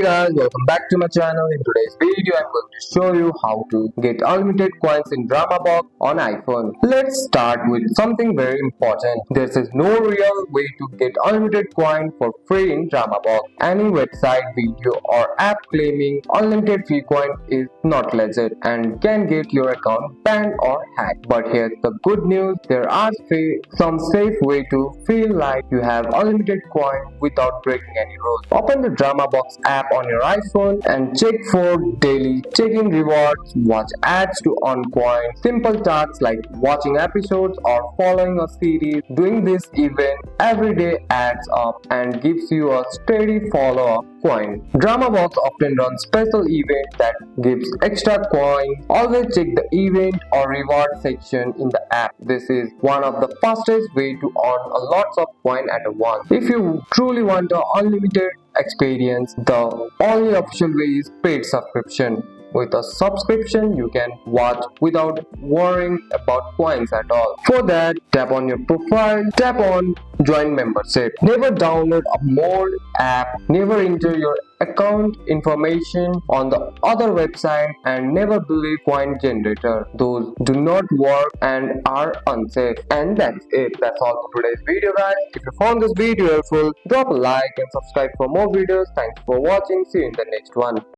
Hey guys, welcome back to my channel. In today's video, I'm going to show you how to get unlimited coins in Dramabox on iPhone. Let's start with something very important. There is no real way to get unlimited coin for free in Dramabox. Any website, video or app claiming unlimited free coin is not legit and can get your account banned or hacked. But here's the good news, there are some safe way to feel like you have unlimited coin without breaking any rules. Open the Dramabox app on your iPhone and check for daily check-in rewards, watch ads to earn coins, simple tasks like watching episodes or following a series. Doing this event every day adds up and gives you a steady follow-up coin. Dramabox often runs special events that gives extra coin. Always check the event or reward section in the app. This is one of the fastest way to earn a lots of coin at once. If you truly want an unlimited experience, the only official way is paid subscription. With a subscription, you can watch without worrying about coins at all. For that, tap on your profile, tap on join membership. Never download a more app, never enter your account information on the other website, and never believe coin generator. Those do not work and are unsafe. And that's it. That's all for today's video, guys. If you found this video helpful, drop a like and subscribe for more videos. Thanks for watching. See you in the next one.